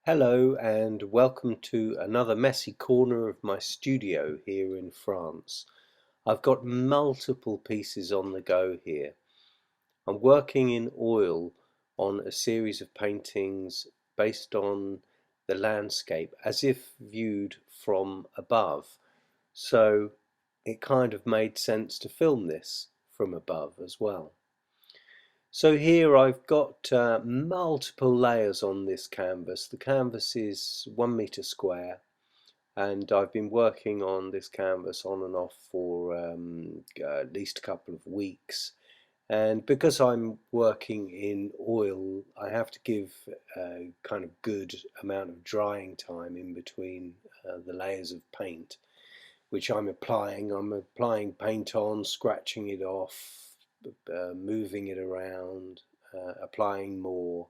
Hello and welcome to another messy corner of my studio here in France. I've got multiple pieces on the go here. I'm working in oil on a series of paintings based on the landscape as if viewed from above. So it kind of made sense to film this from above as well. So here I've got multiple layers on this canvas. The canvas is 1 meter square, and I've been working on this canvas on and off for at least a couple of weeks. And because I'm working in oil, I have to give a kind of good amount of drying time in between the layers of paint, which I'm applying. I'm applying paint on, scratching it off, moving it around, applying more.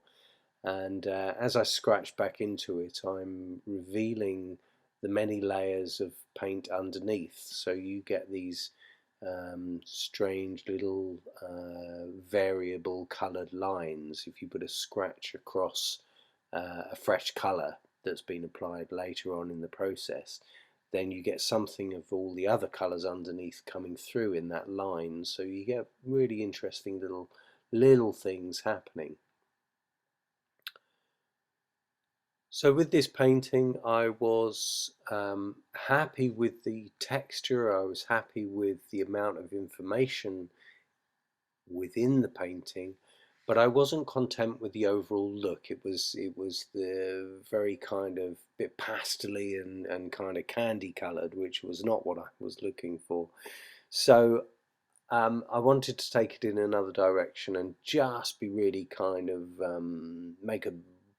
And as I scratch back into it, I'm revealing the many layers of paint underneath. So you get these strange little variable coloured lines if you put a scratch across a fresh colour that's been applied later on in the process. Then you get something of all the other colours underneath coming through in that line, so you get really interesting little things happening. So with this painting, I was happy with the texture. I was happy with the amount of information within the painting, but I wasn't content with the overall look. It was the very kind of bit pastely and kind of candy coloured, which was not what I was looking for. So I wanted to take it in another direction and just be really kind of make a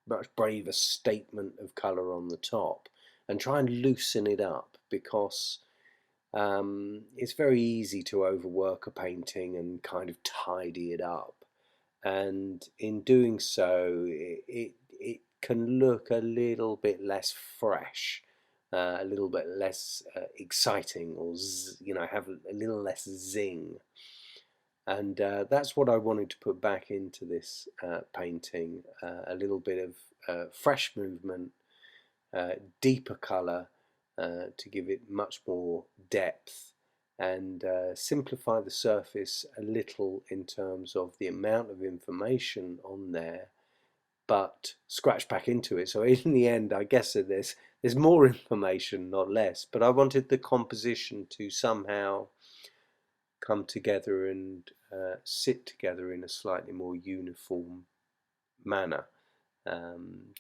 much braver statement of colour on the top and try and loosen it up, because it's very easy to overwork a painting and kind of tidy it up, and in doing so it can look a little bit less fresh, a little bit less exciting, or have a little less zing. And that's what I wanted to put back into this painting, a little bit of fresh movement, deeper colour, to give it much more depth, and simplify the surface a little in terms of the amount of information on there, but scratch back into it. So in the end, I guess that there's more information, not less, but I wanted the composition to somehow come together and sit together in a slightly more uniform manner,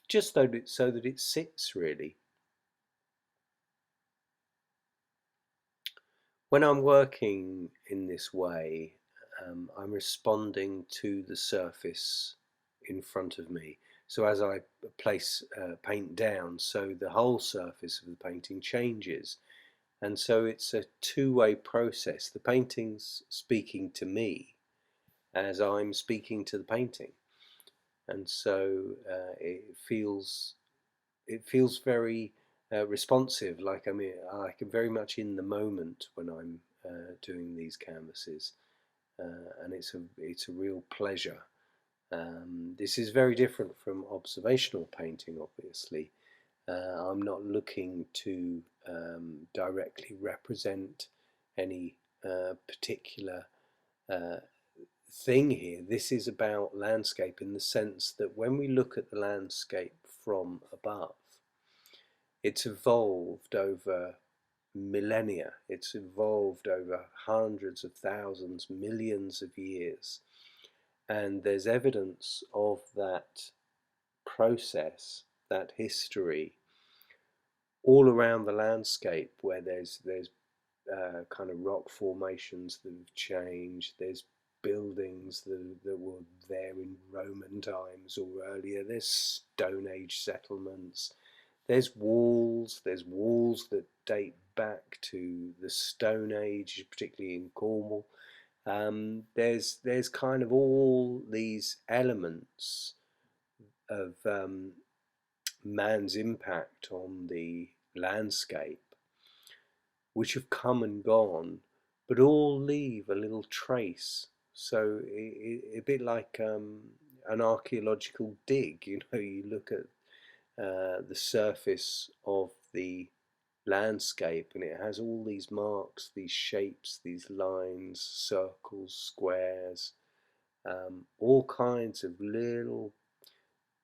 just so that it sits really. When I'm working in this way, I'm responding to the surface in front of me. So as I place paint down, so the whole surface of the painting changes. And so it's a two-way process. The painting's speaking to me as I'm speaking to the painting. And so it feels very responsive, like I'm very much in the moment when I'm doing these canvases, and it's a real pleasure. This is very different from observational painting, obviously. I'm not looking to directly represent any particular uh, thing here. This is about landscape in the sense that when we look at the landscape from above, it's evolved over millennia, it's evolved over hundreds of thousands, millions of years, and there's evidence of that process, that history, all around the landscape, where there's kind of rock formations that have changed. There's buildings that were there in Roman times or earlier. There's Stone Age settlements. There's walls that date back to the Stone Age, particularly in Cornwall. There's kind of all these elements of man's impact on the landscape, which have come and gone, but all leave a little trace. So a bit like an archaeological dig. You look at the surface of the landscape, and it has all these marks, these shapes, these lines, circles, squares, all kinds of little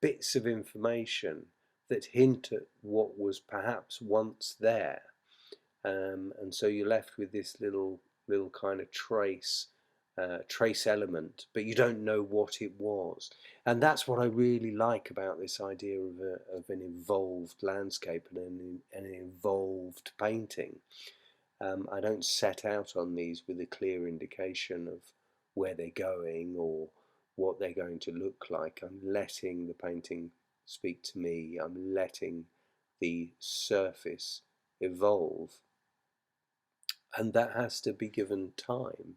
bits of information that hint at what was perhaps once there. And so you're left with this little kind of trace element, but you don't know what it was. And that's what I really like about this idea of an evolved landscape and an evolved painting. I don't set out on these with a clear indication of where they're going or what they're going to look like. I'm letting the painting speak to me. I'm letting the surface evolve, and that has to be given time.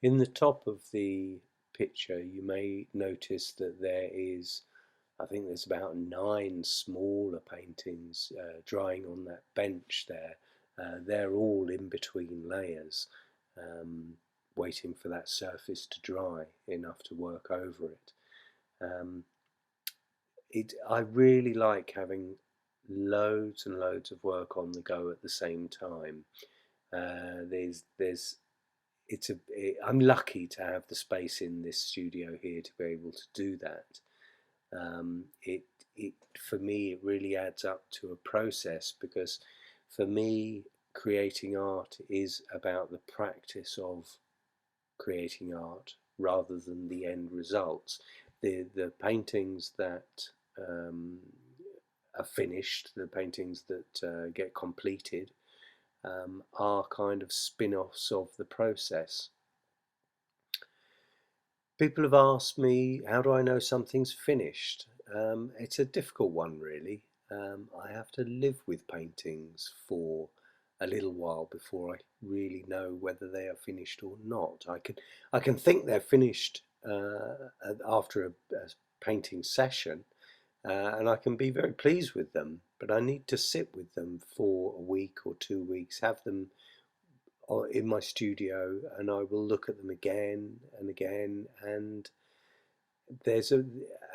In the top of the picture, you may notice that there is, I think there's about 9 smaller paintings drying on that bench there. They're all in between layers, um, waiting for that surface to dry enough to work over it. Um, I really like having loads and loads of work on the go at the same time. There's I'm lucky to have the space in this studio here to be able to do that. It for me it really adds up to a process, because for me creating art is about the practice of creating art rather than the end results. The paintings that um, are finished, the paintings that get completed, are kind of spin-offs of the process. People have asked me, how do I know something's finished? It's a difficult one, really. I have to live with paintings for a little while before I really know whether they are finished or not. I can think they're finished after a painting session, and I can be very pleased with them, but I need to sit with them for a week or 2 weeks, have them in my studio, and I will look at them again and again, and there's a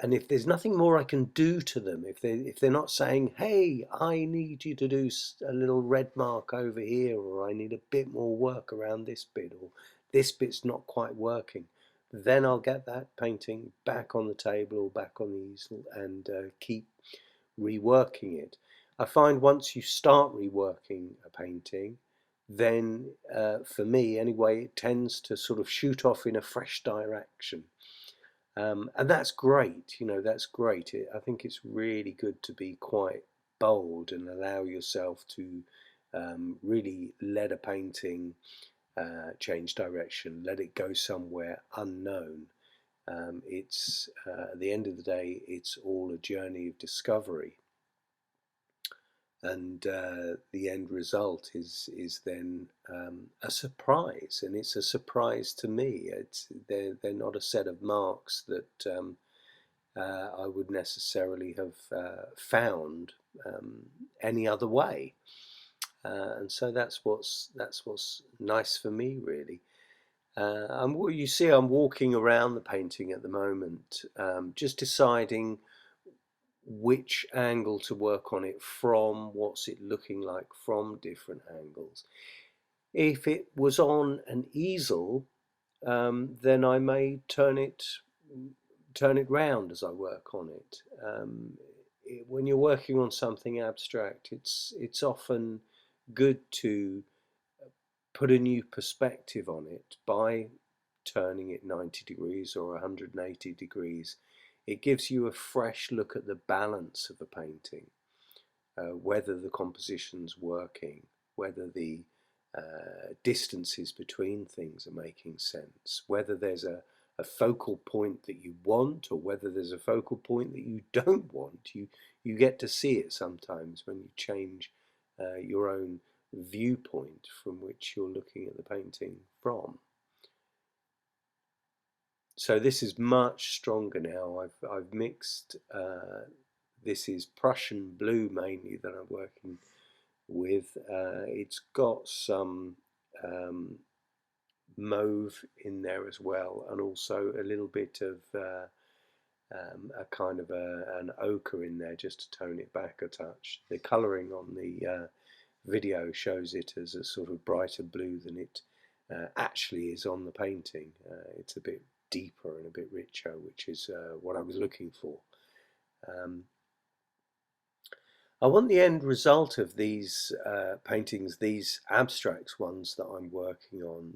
and if there's nothing more I can do to them, if they're not saying, hey, I need you to do a little red mark over here, or I need a bit more work around this bit, or this bit's not quite working, then I'll get that painting back on the table or back on the easel and keep reworking it. I find once you start reworking a painting, then for me anyway, it tends to sort of shoot off in a fresh direction. And that's great, that's great. I think it's really good to be quite bold and allow yourself to really let a painting change direction, let it go somewhere unknown. It's at the end of the day, it's all a journey of discovery, and the end result is then a surprise, and it's a surprise to me. They're not a set of marks that I would necessarily have found any other way, and so that's what's nice for me, really. You see, I'm walking around the painting at the moment, just deciding which angle to work on it from, what's it looking like from different angles. If it was on an easel, then I may turn it round as I work on it. When you're working on something abstract, it's often good to put a new perspective on it by turning it 90 degrees or 180 degrees. It gives you a fresh look at the balance of a painting, whether the composition's working, whether the distances between things are making sense, whether there's a focal point that you want or whether there's a focal point that you don't want. You get to see it sometimes when you change your own viewpoint from which you're looking at the painting from. So this is much stronger now. I've mixed. This is Prussian blue mainly that I'm working with. It's got some mauve in there as well, and also a little bit of a kind of an ochre in there just to tone it back a touch. The colouring on the video shows it as a sort of brighter blue than it actually is on the painting. It's a bit deeper and a bit richer, which is what I was looking for. I want the end result of these paintings, these abstract ones that I'm working on.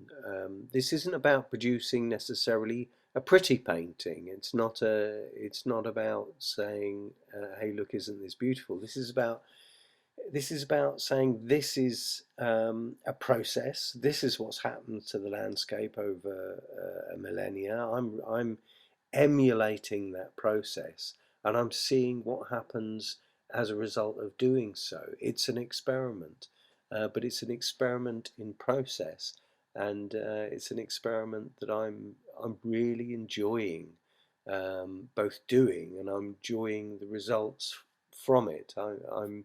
This isn't about producing necessarily a pretty painting. It's not about saying, "Hey, look, isn't this beautiful?" This is about saying this is a process. This is what's happened to the landscape over a millennia. I'm emulating that process, and I'm seeing what happens as a result of doing so. It's an experiment, but it's an experiment in process, and it's an experiment that I'm really enjoying both doing, and I'm enjoying the results from it. I'm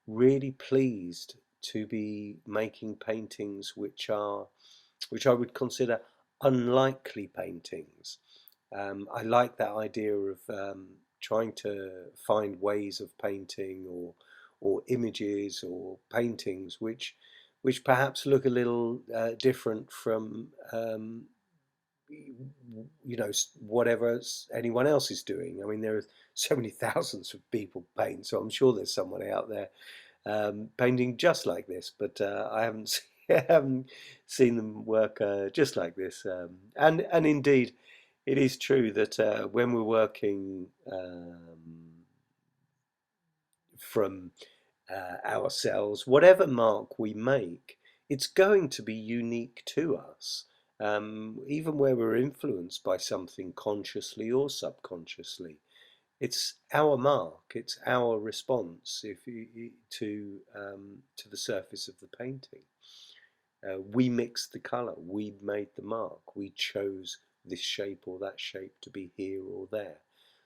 really pleased to be making paintings which I would consider unlikely paintings. I like that idea of trying to find ways of painting or images or paintings which perhaps look a little different from whatever anyone else is doing. I mean, there are so many thousands of people paint, so I'm sure there's someone out there painting just like this, but I haven't seen them work just like this. And indeed, it is true that when we're working from ourselves, whatever mark we make, it's going to be unique to us. Even where we're influenced by something consciously or subconsciously, it's our mark, it's our response to the surface of the painting. We mixed the colour, we made the mark, we chose this shape or that shape to be here or there.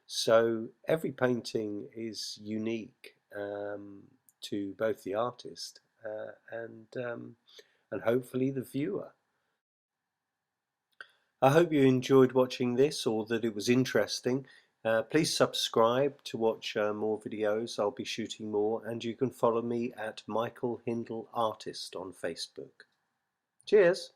So every painting is unique to both the artist and hopefully the viewer. I hope you enjoyed watching this, or that it was interesting. Please subscribe to watch more videos. I'll be shooting more, and you can follow me at Michael Hindle Artist on Facebook. Cheers!